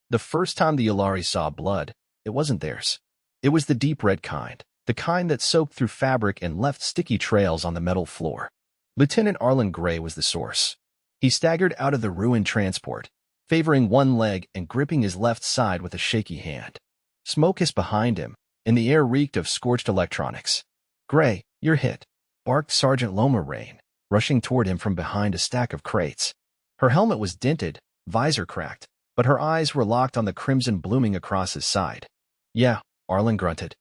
The first time the Yulari saw blood, it wasn't theirs. It was the deep red kind, the kind that soaked through fabric and left sticky trails on the metal floor. Lieutenant Arlen Graye was the source. He staggered out of the ruined transport, favoring one leg and gripping his left side with a shaky hand. Smoke hissed behind him, and the air reeked of scorched electronics. "Graye, you're hit," barked Sergeant Loma Rain, rushing toward him from behind a stack of crates. Her helmet was dented, visor cracked, but her eyes were locked on the crimson blooming across his side. "Yeah," Arlen grunted.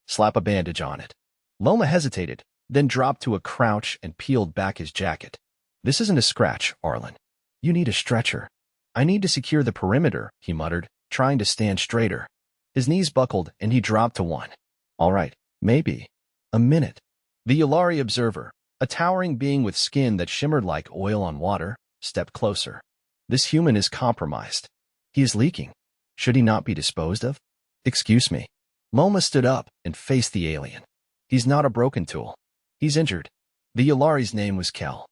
"Slap a bandage on it." Loma hesitated, then dropped to a crouch and peeled back his jacket. "This isn't a scratch, Arlen. You need a stretcher." "I need to secure the perimeter," he muttered, trying to stand straighter. His knees buckled, and he dropped to one. "All right, maybe. A minute." The Yulari observer, a towering being with skin that shimmered like oil on water, stepped closer. "This human is compromised. He is leaking. Should he not be disposed of?" "Excuse me." Loma stood up and faced the alien. "He's not a broken tool. He's injured." The Yulari's name was Kel.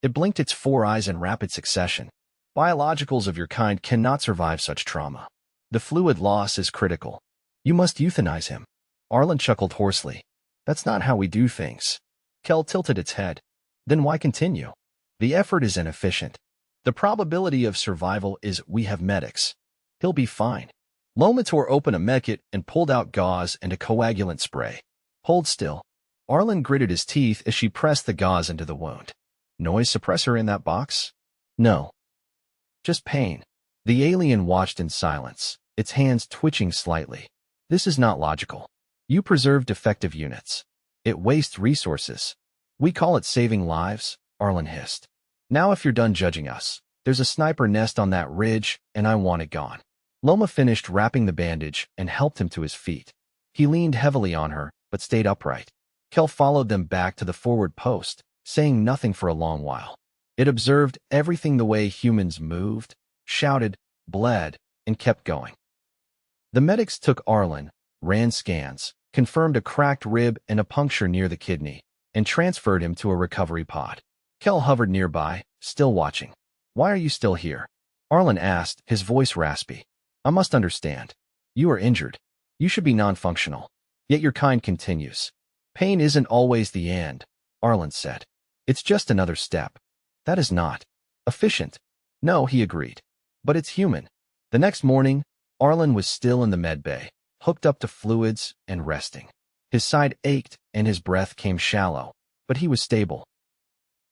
It blinked its 4 eyes in rapid succession. "Biologicals of your kind cannot survive such trauma. The fluid loss is critical. You must euthanize him." Arlen chuckled hoarsely. "That's not how we do things." Kel tilted its head. "Then why continue? The effort is inefficient. The probability of survival is we have medics. He'll be fine." Loma tore open a medkit and pulled out gauze and a coagulant spray. "Hold still." Arlen gritted his teeth as she pressed the gauze into the wound. "Noise suppressor in that box?" "No. Just pain." The alien watched in silence, its hands twitching slightly. "This is not logical. You preserve defective units. It wastes resources. We call it saving lives," Arlen hissed. "Now if you're done judging us, there's a sniper nest on that ridge, and I want it gone." Loma finished wrapping the bandage and helped him to his feet. He leaned heavily on her, but stayed upright. Kel followed them back to the forward post, saying nothing for a long while. It observed everything the way humans moved, shouted, bled, and kept going. The medics took Arlen, ran scans, confirmed a cracked rib and a puncture near the kidney, and transferred him to a recovery pod. Kel hovered nearby, still watching. "Why are you still here?" Arlen asked, his voice raspy. "I must understand. You are injured. You should be non-functional. Yet your kind continues." "Pain isn't always the end," Arlen said. "It's just another step." "That is not efficient." "No," he agreed. "But it's human." The next morning, Arlen was still in the med bay, hooked up to fluids and resting. His side ached and his breath came shallow, but he was stable.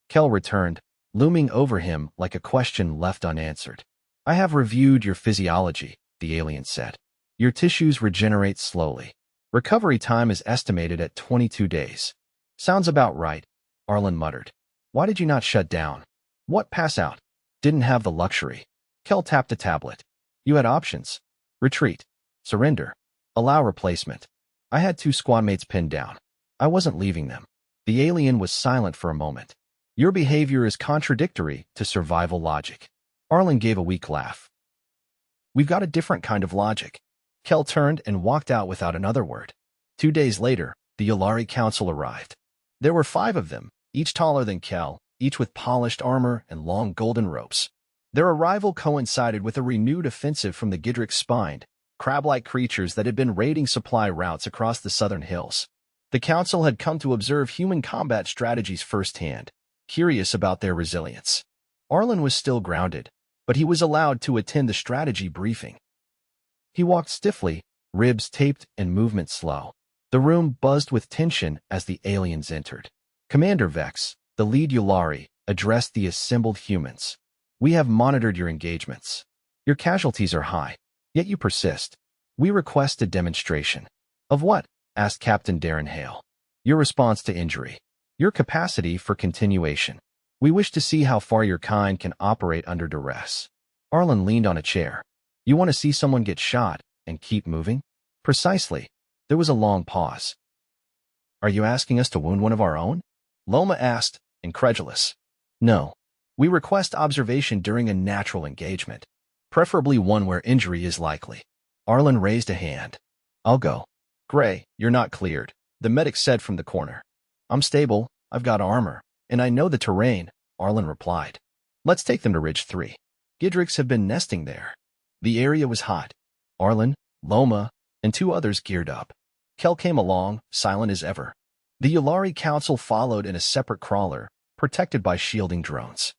Kel returned, looming over him like a question left unanswered. "I have reviewed your physiology," the alien said. "Your tissues regenerate slowly. Recovery time is estimated at 22 days. "Sounds about right," Arlen muttered. "Why did you not shut down?" "What, pass out?" "Didn't have the luxury." Kel tapped a tablet. "You had options. Retreat. Surrender. Allow replacement." "I had 2 squadmates pinned down. I wasn't leaving them." The alien was silent for a moment. "Your behavior is contradictory to survival logic." Arlen gave a weak laugh. "We've got a different kind of logic." Kel turned and walked out without another word. 2 days later, the Yulari Council arrived. There were 5 of them, each taller than Kel, each with polished armor and long golden ropes. Their arrival coincided with a renewed offensive from the Gidrick's spine, crab-like creatures that had been raiding supply routes across the southern hills. The Council had come to observe human combat strategies firsthand, curious about their resilience. Arlen was still grounded, but he was allowed to attend the strategy briefing. He walked stiffly, ribs taped and movement slow. The room buzzed with tension as the aliens entered. Commander Vex, the lead Yulari, addressed the assembled humans. "We have monitored your engagements. Your casualties are high, yet you persist. We request a demonstration." "Of what?" asked Captain Darren Hale. "Your response to injury. Your capacity for continuation. We wish to see how far your kind can operate under duress." Arlen leaned on a chair. "You want to see someone get shot and keep moving?" "Precisely." There was a long pause. "Are you asking us to wound one of our own?" Loma asked, incredulous. "No. We request observation during a natural engagement, preferably one where injury is likely." Arlen raised a hand. "I'll go." "Graye, you're not cleared," the medic said from the corner. "I'm stable, I've got armor, and I know the terrain," Arlen replied. "Let's take them to Ridge 3. Gidricks have been nesting there." The area was hot. Arlen, Loma, and two others geared up. Kel came along, silent as ever. The Yulari Council followed in a separate crawler, protected by shielding drones.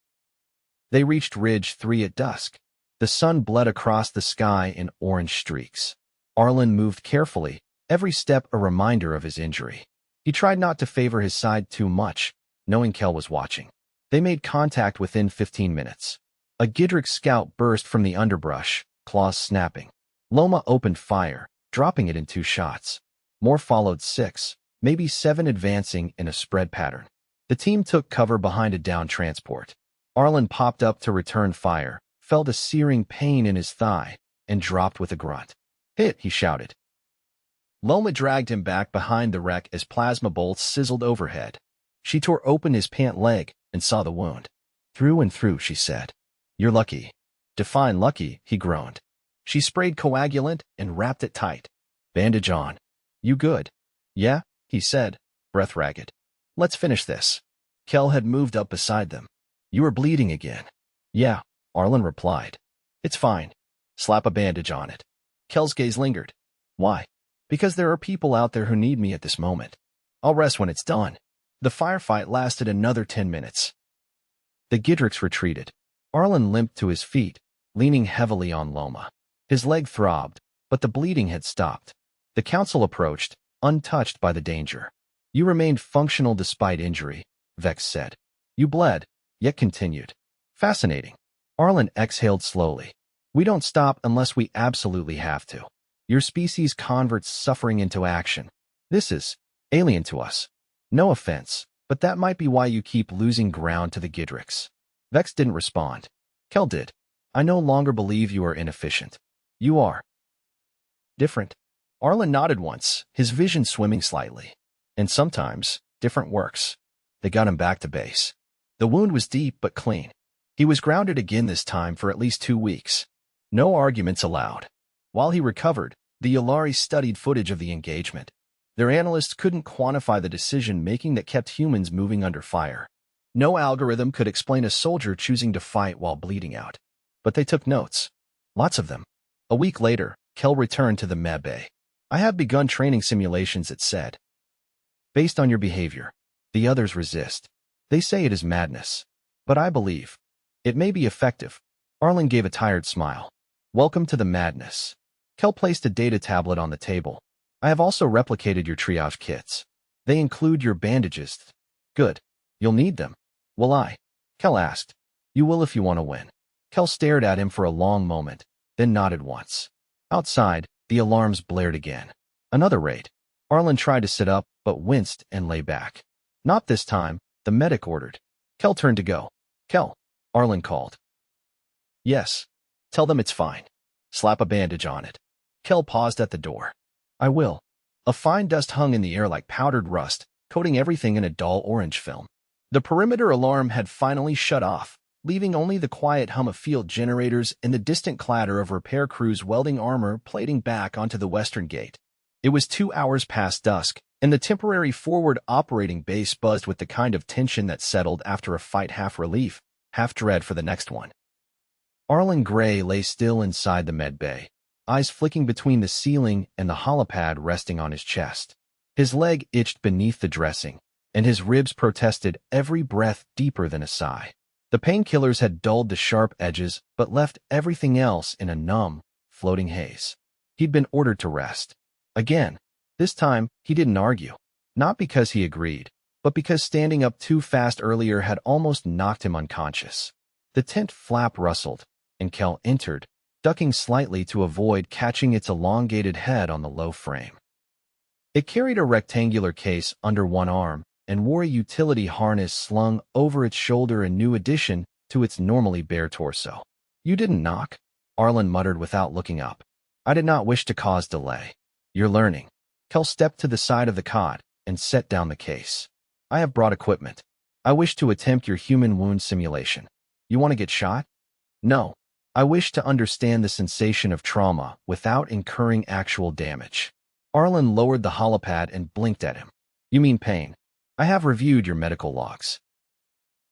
They reached Ridge 3 at dusk. The sun bled across the sky in orange streaks. Arlen moved carefully, every step a reminder of his injury. He tried not to favor his side too much, knowing Kel was watching. They made contact within 15 minutes. A Gidrick scout burst from the underbrush, claws snapping. Loma opened fire, dropping it in 2 shots. More followed 6, maybe 7 advancing in a spread pattern. The team took cover behind a downed transport. Arlen popped up to return fire, felt a searing pain in his thigh, and dropped with a grunt. "Hit," he shouted. Loma dragged him back behind the wreck as plasma bolts sizzled overhead. She tore open his pant leg and saw the wound. "Through and through," she said. "You're lucky." "Define lucky," he groaned. She sprayed coagulant and wrapped it tight. "Bandage on." "You good?" "Yeah," he said, breath ragged. "Let's finish this." Kel had moved up beside them. "You are bleeding again." "Yeah," Arlen replied. "It's fine." "Slap a bandage on it." Kel's gaze lingered. "Why?" "Because there are people out there who need me at this moment. I'll rest when it's done." The firefight lasted another 10 minutes. The Gidricks retreated. Arlen limped to his feet, leaning heavily on Loma. His leg throbbed, but the bleeding had stopped. The council approached, untouched by the danger. "You remained functional despite injury," Vex said. "You bled, yet continued." "Fascinating." Arlen exhaled slowly. "We don't stop unless we absolutely have to. Your species converts suffering into action. This is alien to us. No offense, but that might be why you keep losing ground to the Gidricks." Vex didn't respond. Kel did. "I no longer believe you are inefficient. You are different." Arlen nodded once, his vision swimming slightly. "And sometimes, different works." They got him back to base. The wound was deep but clean. He was grounded again this time for at least 2 weeks. No arguments allowed. While he recovered, the Yulari studied footage of the engagement. Their analysts couldn't quantify the decision-making that kept humans moving under fire. No algorithm could explain a soldier choosing to fight while bleeding out. But they took notes. Lots of them. A week later, Kel returned to the med bay. "I have begun training simulations," it said. "Based on your behavior. The others resist. They say it is madness. But I believe. It may be effective." Arlen gave a tired smile. "Welcome to the madness." Kel placed a data tablet on the table. "I have also replicated your triage kits. They include your bandages." "Good. You'll need them." "Will I?" Kel asked. "You will if you want to win." Kel stared at him for a long moment, then nodded once. Outside, the alarms blared again. Another raid. Arlen tried to sit up, but winced and lay back. "Not this time," the medic ordered. Kel turned to go. "Kel," Arlen called. "Yes. Tell them it's fine. Slap a bandage on it." Kel paused at the door. "I will." A fine dust hung in the air like powdered rust, coating everything in a dull orange film. The perimeter alarm had finally shut off, leaving only the quiet hum of field generators and the distant clatter of repair crews welding armor plating back onto the western gate. It was 2 hours past dusk, and the temporary forward operating base buzzed with the kind of tension that settled after a fight, half relief, half dread for the next one. Arlen Graye lay still inside the med bay, eyes flicking between the ceiling and the holopad resting on his chest. His leg itched beneath the dressing, and his ribs protested every breath deeper than a sigh. The painkillers had dulled the sharp edges, but left everything else in a numb, floating haze. He'd been ordered to rest. Again. This time, he didn't argue. Not because he agreed, but because standing up too fast earlier had almost knocked him unconscious. The tent flap rustled, and Kel entered, ducking slightly to avoid catching its elongated head on the low frame. It carried a rectangular case under one arm and wore a utility harness slung over its shoulder, a new addition to its normally bare torso. "You didn't knock," Arlen muttered without looking up. "I did not wish to cause delay." "You're learning." Kel stepped to the side of the cot and set down the case. "I have brought equipment. I wish to attempt your human wound simulation." "You want to get shot?" "No. I wish to understand the sensation of trauma without incurring actual damage." Arlen lowered the holopad and blinked at him. "You mean pain? I have reviewed your medical logs.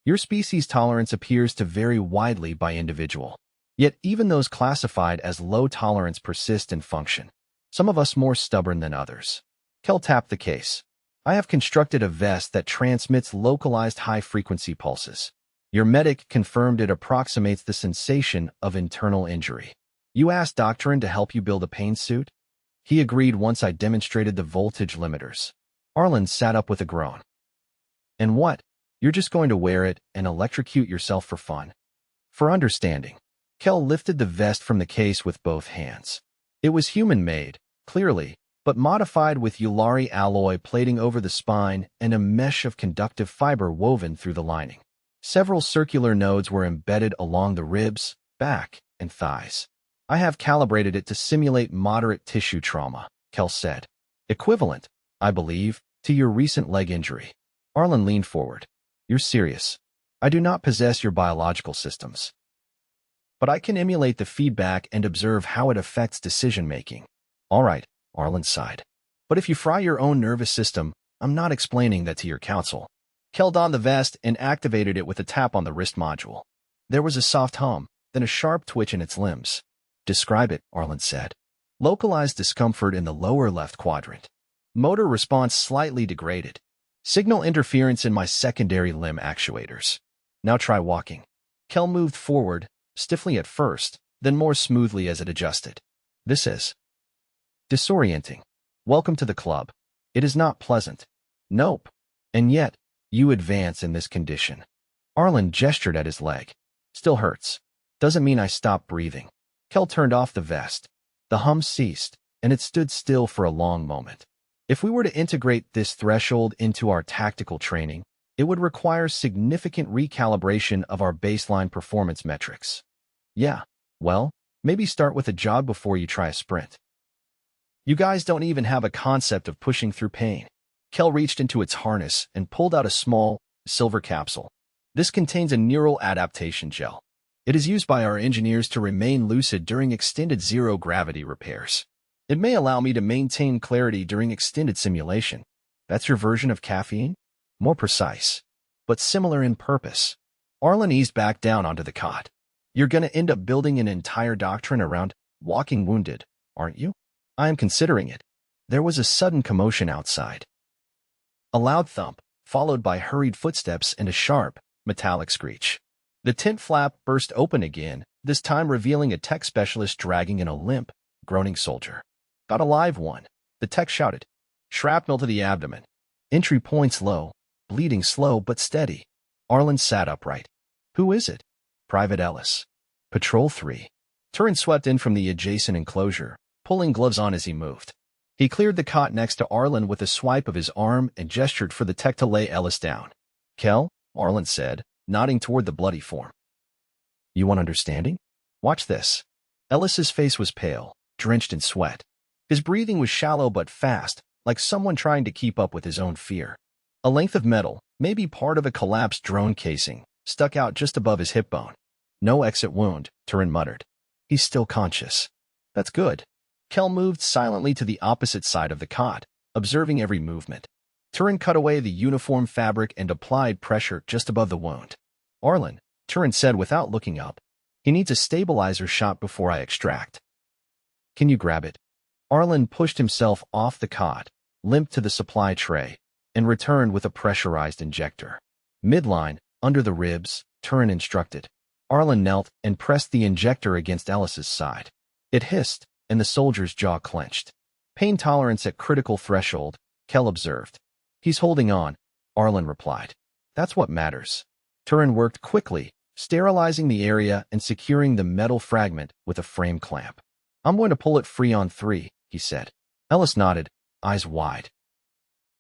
Your species' tolerance appears to vary widely by individual. Yet even those classified as low tolerance persist and function. Some of us more stubborn than others. Kel tapped the case. I have constructed a vest that transmits localized high-frequency pulses. Your medic confirmed it approximates the sensation of internal injury. You asked Doctrine to help you build a pain suit? He agreed once I demonstrated the voltage limiters. Arlen sat up with a groan. And what? You're just going to wear it and electrocute yourself for fun? For understanding. Kel lifted the vest from the case with both hands. It was human-made, clearly, but modified with Yulari alloy plating over the spine and a mesh of conductive fiber woven through the lining. Several circular nodes were embedded along the ribs, back, and thighs. I have calibrated it to simulate moderate tissue trauma, Kel said. Equivalent, I believe, to your recent leg injury. Arlen leaned forward. You're serious. I do not possess your biological systems. But I can emulate the feedback and observe how it affects decision-making. All right, Arlen sighed. But if you fry your own nervous system, I'm not explaining that to your counsel. Kel donned the vest and activated it with a tap on the wrist module. There was a soft hum, then a sharp twitch in its limbs. Describe it, Arlen said. Localized discomfort in the lower left quadrant. Motor response slightly degraded. Signal interference in my secondary limb actuators. Now try walking. Kel moved forward, stiffly at first, then more smoothly as it adjusted. This is disorienting. Welcome to the club. It is not pleasant. Nope. And yet, you advance in this condition. Arlen gestured at his leg. Still hurts. Doesn't mean I stopped breathing. Kel turned off the vest. The hum ceased, and it stood still for a long moment. If we were to integrate this threshold into our tactical training, it would require significant recalibration of our baseline performance metrics. Yeah, well, maybe start with a jog before you try a sprint. You guys don't even have a concept of pushing through pain. Kel reached into its harness and pulled out a small, silver capsule. This contains a neural adaptation gel. It is used by our engineers to remain lucid during extended zero-gravity repairs. It may allow me to maintain clarity during extended simulation. That's your version of caffeine? More precise, but similar in purpose. Arlen eased back down onto the cot. You're going to end up building an entire doctrine around walking wounded, aren't you? I am considering it. There was a sudden commotion outside. A loud thump, followed by hurried footsteps and a sharp, metallic screech. The tent flap burst open again, this time revealing a tech specialist dragging in a limp, groaning soldier. Got a live one, the tech shouted. Shrapnel to the abdomen. Entry points low, bleeding slow but steady. Arlen sat upright. Who is it? Private Ellis. Patrol 3. Turin swept in from the adjacent enclosure, pulling gloves on as he moved. He cleared the cot next to Arlen with a swipe of his arm and gestured for the tech to lay Ellis down. Kel, Arlen said, nodding toward the bloody form. You want understanding? Watch this. Ellis's face was pale, drenched in sweat. His breathing was shallow but fast, like someone trying to keep up with his own fear. A length of metal, maybe part of a collapsed drone casing, stuck out just above his hip bone. No exit wound, Turin muttered. He's still conscious. That's good. Kel moved silently to the opposite side of the cot, observing every movement. Turin cut away the uniform fabric and applied pressure just above the wound. Arlen, Turin said without looking up, he needs a stabilizer shot before I extract. Can you grab it? Arlen pushed himself off the cot, limped to the supply tray, and returned with a pressurized injector. Midline, under the ribs, Turin instructed. Arlen knelt and pressed the injector against Ellis's side. It hissed, and the soldier's jaw clenched. Pain tolerance at critical threshold, Kel observed. He's holding on, Arlen replied. That's what matters. Turin worked quickly, sterilizing the area and securing the metal fragment with a frame clamp. I'm going to pull it free on 3, he said. Ellis nodded, eyes wide.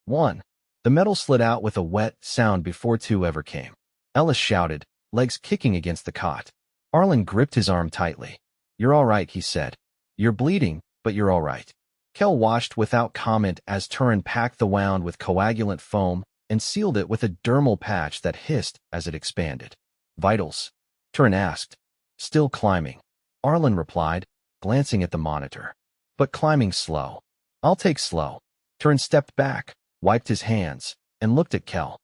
1. The metal slid out with a wet sound before 2 ever came. Ellis shouted, legs kicking against the cot. Arlen gripped his arm tightly. You're all right, he said. You're bleeding, but you're all right. Kel watched without comment as Turin packed the wound with coagulant foam and sealed it with a dermal patch that hissed as it expanded. Vitals? Turin asked. Still climbing. Arlen replied, glancing at the monitor. But climbing slow. I'll take slow. Turin stepped back, wiped his hands, and looked at Kel.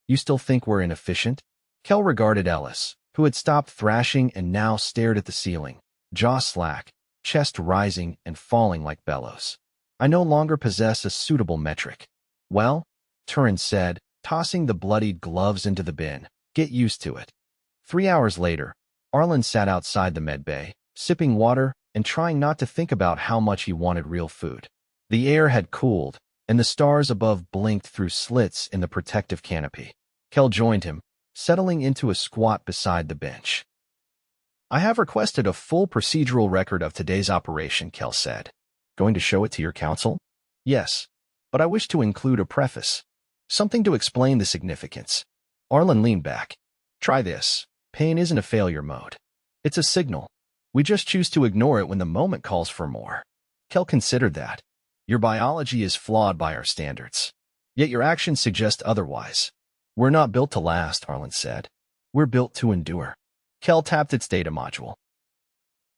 You still think we're inefficient? Kel regarded Ellis, who had stopped thrashing and now stared at the ceiling, jaw slack, chest rising and falling like bellows. I no longer possess a suitable metric. Well, Turin said, tossing the bloodied gloves into the bin. Get used to it. 3 hours later, Arlen sat outside the med bay, sipping water and trying not to think about how much he wanted real food. The air had cooled, and the stars above blinked through slits in the protective canopy. Kel joined him, settling into a squat beside the bench. I have requested a full procedural record of today's operation, Kel said. Going to show it to your council? Yes, but I wish to include a preface. Something to explain the significance. Arlen leaned back. Try this. Pain isn't a failure mode. It's a signal. We just choose to ignore it when the moment calls for more. Kel considered that. Your biology is flawed by our standards. Yet your actions suggest otherwise. We're not built to last, Arlen said. We're built to endure. Kel tapped its data module.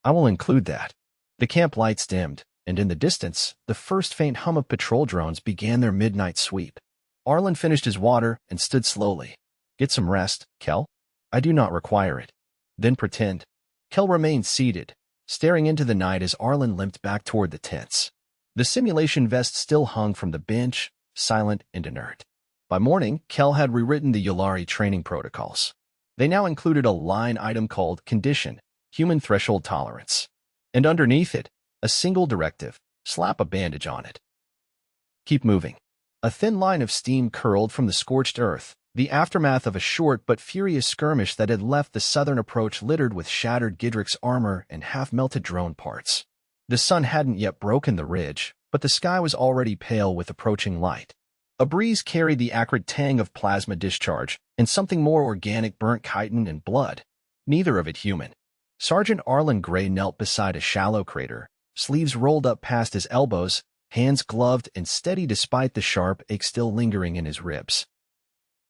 I will include that. The camp lights dimmed, and in the distance, the first faint hum of patrol drones began their midnight sweep. Arlen finished his water and stood slowly. Get some rest, Kel. I do not require it. Then pretend. Kel remained seated, staring into the night as Arlen limped back toward the tents. The simulation vest still hung from the bench, silent and inert. By morning, Kel had rewritten the Yulari training protocols. They now included a line item called Condition, Human Threshold Tolerance. And underneath it, a single directive, slap a bandage on it. Keep moving. A thin line of steam curled from the scorched earth, the aftermath of a short but furious skirmish that had left the southern approach littered with shattered Gidrick's armor and half-melted drone parts. The sun hadn't yet broken the ridge, but the sky was already pale with approaching light. A breeze carried the acrid tang of plasma discharge, and something more organic burnt chitin and blood, neither of it human. Sergeant Arlen Graye knelt beside a shallow crater, sleeves rolled up past his elbows, hands gloved and steady despite the sharp ache still lingering in his ribs.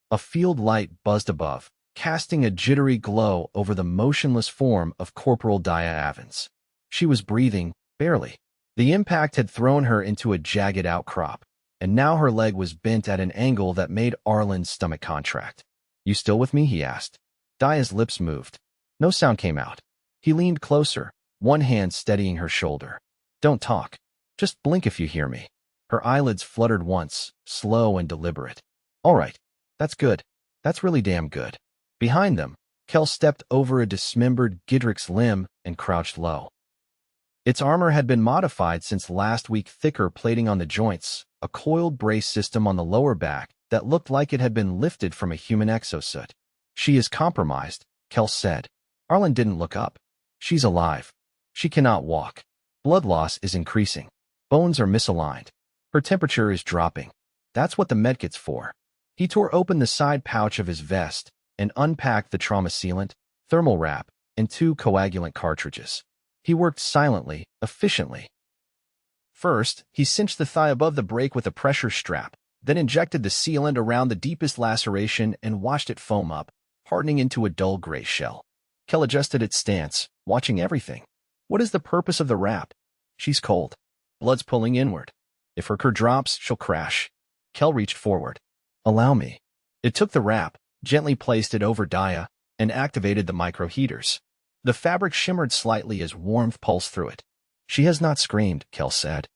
A field light buzzed above, casting a jittery glow over the motionless form of Corporal Dia Evans. She was breathing, barely. The impact had thrown her into a jagged outcrop, and now her leg was bent at an angle that made Arlen's stomach contract. You still with me? He asked. Dia's lips moved. No sound came out. He leaned closer, one hand steadying her shoulder. Don't talk. Just blink if you hear me. Her eyelids fluttered once, slow and deliberate. All right. That's good. That's really damn good. Behind them, Kel stepped over a dismembered Gidrick's limb and crouched low. Its armor had been modified since last week, thicker plating on the joints, a coiled brace system on the lower back that looked like it had been lifted from a human exosuit. She is compromised, Kel said. Arlen didn't look up. She's alive. She cannot walk. Blood loss is increasing. Bones are misaligned. Her temperature is dropping. That's what the medkit's for. He tore open the side pouch of his vest and unpacked the trauma sealant, thermal wrap, and 2 coagulant cartridges. He worked silently, efficiently. First, he cinched the thigh above the break with a pressure strap, then injected the sealant around the deepest laceration and watched it foam up, hardening into a dull gray shell. Kel adjusted its stance, watching everything. What is the purpose of the wrap? She's cold. Blood's pulling inward. If her curve drops, she'll crash. Kel reached forward. Allow me. It took the wrap, gently placed it over Dia, and activated the microheaters. The fabric shimmered slightly as warmth pulsed through it. She has not screamed, Kel said.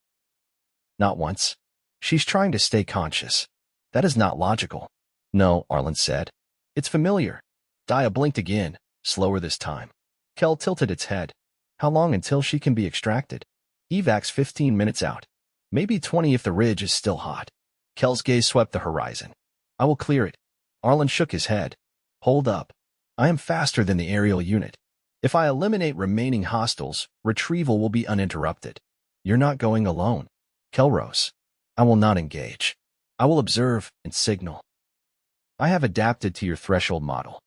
Not once. She's trying to stay conscious. That is not logical. No, Arlen said. It's familiar. Dia blinked again, slower this time. Kel tilted its head. How long until she can be extracted? Evac's 15 minutes out. Maybe 20 if the ridge is still hot. Kel's gaze swept the horizon. I will clear it. Arlen shook his head. Hold up. I am faster than the aerial unit. If I eliminate remaining hostiles, retrieval will be uninterrupted. You're not going alone. Kel rose. I will not engage. I will observe and signal. I have adapted to your threshold model.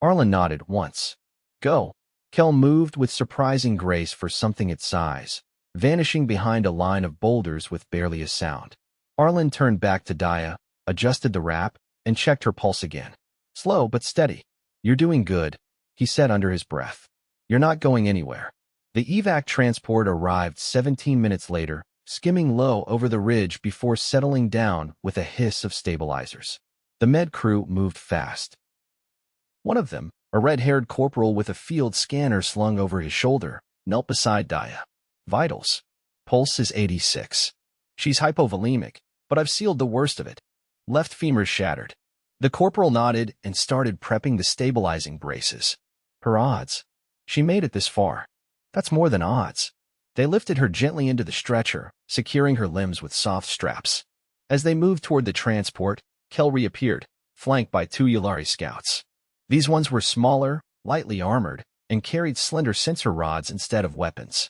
Arlen nodded once. Go. Kel moved with surprising grace for something its size, vanishing behind a line of boulders with barely a sound. Arlen turned back to Dia, adjusted the wrap, and checked her pulse again. Slow but steady. You're doing good, he said under his breath. You're not going anywhere. The evac transport arrived 17 minutes later, skimming low over the ridge before settling down with a hiss of stabilizers. The med crew moved fast. One of them, A red-haired corporal with a field scanner slung over his shoulder knelt beside Daya. Vitals. Pulse is 86. She's hypovolemic, but I've sealed the worst of it. Left femur shattered. The corporal nodded and started prepping the stabilizing braces. Her odds. She made it this far. That's more than odds. They lifted her gently into the stretcher, securing her limbs with soft straps. As they moved toward the transport, Kel reappeared, flanked by 2 Yulari scouts. These ones were smaller, lightly armored, and carried slender sensor rods instead of weapons.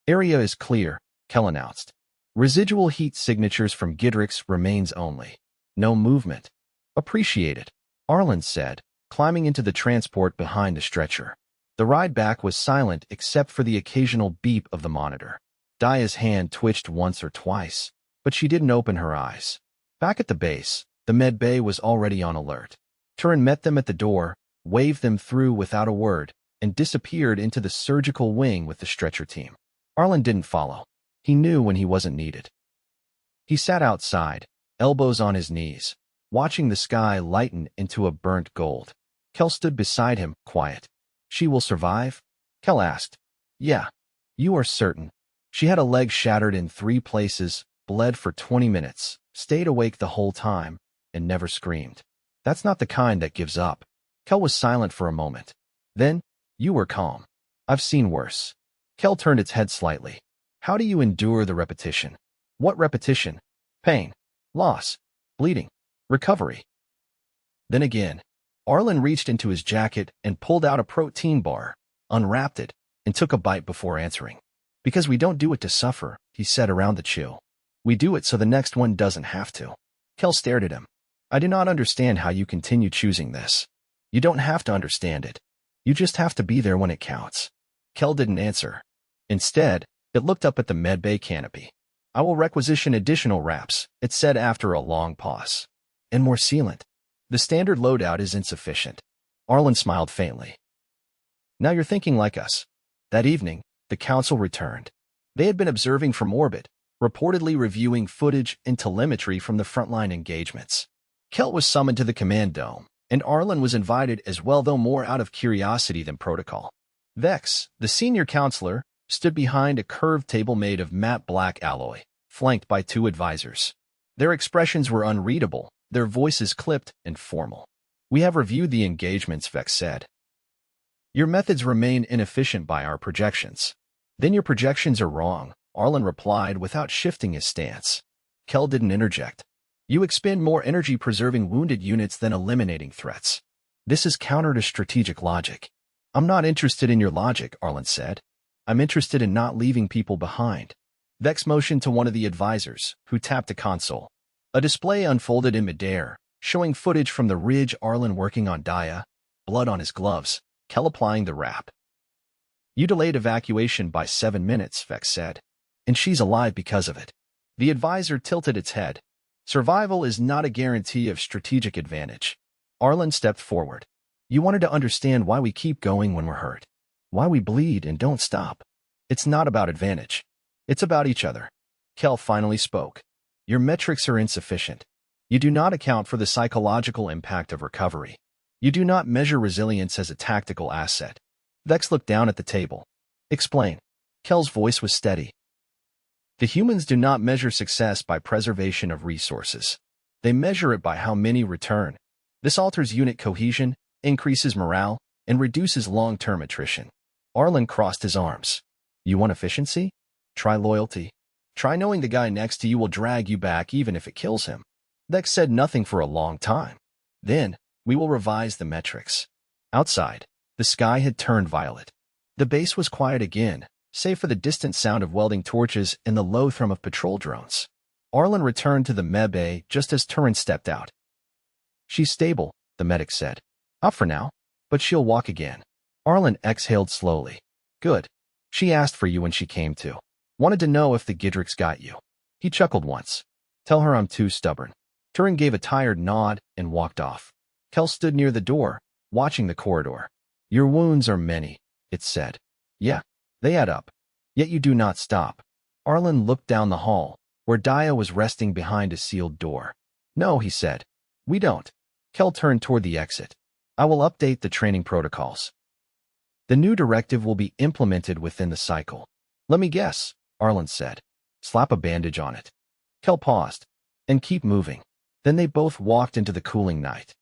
Area is clear, Kel announced. Residual heat signatures from Gidrix remains only. No movement. Appreciated, Arlen said, climbing into the transport behind the stretcher. The ride back was silent except for the occasional beep of the monitor. Daya's hand twitched once or twice, but she didn't open her eyes. Back at the base, the med bay was already on alert. Turin met them at the door, waved them through without a word, and disappeared into the surgical wing with the stretcher team. Arlen didn't follow. He knew when he wasn't needed. He sat outside, elbows on his knees, watching the sky lighten into a burnt gold. Kel stood beside him, quiet. She will survive? Kel asked. Yeah. You are certain? She had a leg shattered in 3 places, bled for 20 minutes, stayed awake the whole time, and never screamed. That's not the kind that gives up. Kel was silent for a moment. Then, you were calm. I've seen worse. Kel turned its head slightly. How do you endure the repetition? What repetition? Pain, loss, bleeding, recovery. Then again, Arlen reached into his jacket and pulled out a protein bar, unwrapped it, and took a bite before answering. Because we don't do it to suffer, he said around the chill. We do it so the next one doesn't have to. Kel stared at him. I do not understand how you continue choosing this. You don't have to understand it. You just have to be there when it counts. Kel didn't answer. Instead, it looked up at the medbay canopy. I will requisition additional wraps, it said after a long pause. And more sealant. The standard loadout is insufficient. Arlen smiled faintly. Now you're thinking like us. That evening, the council returned. They had been observing from orbit, reportedly reviewing footage and telemetry from the frontline engagements. Kel was summoned to the command dome, and Arlen was invited as well, though more out of curiosity than protocol. Vex, the senior counselor, stood behind a curved table made of matte black alloy, flanked by 2 advisors. Their expressions were unreadable, their voices clipped and formal. We have reviewed the engagements, Vex said. Your methods remain inefficient by our projections. Then your projections are wrong, Arlen replied without shifting his stance. Kel didn't interject. You expend more energy preserving wounded units than eliminating threats. This is counter to strategic logic. I'm not interested in your logic, Arlen said. I'm interested in not leaving people behind. Vex motioned to one of the advisors, who tapped a console. A display unfolded in midair, showing footage from the ridge, Arlen working on Daya, blood on his gloves, Kel applying the wrap. You delayed evacuation by 7 minutes, Vex said. And she's alive because of it. The advisor tilted its head. Survival is not a guarantee of strategic advantage. Arlen stepped forward. You wanted to understand why we keep going when we're hurt. Why we bleed and don't stop. It's not about advantage. It's about each other. Kel finally spoke. Your metrics are insufficient. You do not account for the psychological impact of recovery. You do not measure resilience as a tactical asset. Vex looked down at the table. Explain. Kel's voice was steady. The humans do not measure success by preservation of resources. They measure it by how many return. This alters unit cohesion, increases morale, and reduces long-term attrition. Arlen crossed his arms. You want efficiency? Try loyalty. Try knowing the guy next to you will drag you back even if it kills him. Vex said nothing for a long time. Then, we will revise the metrics. Outside, the sky had turned violet. The base was quiet again, save for the distant sound of welding torches and the low thrum of patrol drones. Arlen returned to the medbay just as Turin stepped out. She's stable, the medic said. Up for now, but she'll walk again. Arlen exhaled slowly. Good. She asked for you when she came to. Wanted to know if the Gidrix got you. He chuckled once. Tell her I'm too stubborn. Turin gave a tired nod and walked off. Kel stood near the door, watching the corridor. Your wounds are many, it said. Yeah, they add up. Yet you do not stop. Arlen looked down the hall, where Daya was resting behind a sealed door. No, he said. We don't. Kel turned toward the exit. I will update the training protocols. The new directive will be implemented within the cycle. Let me guess, Arlen said. Slap a bandage on it. Kel paused. And keep moving. Then they both walked into the cooling night.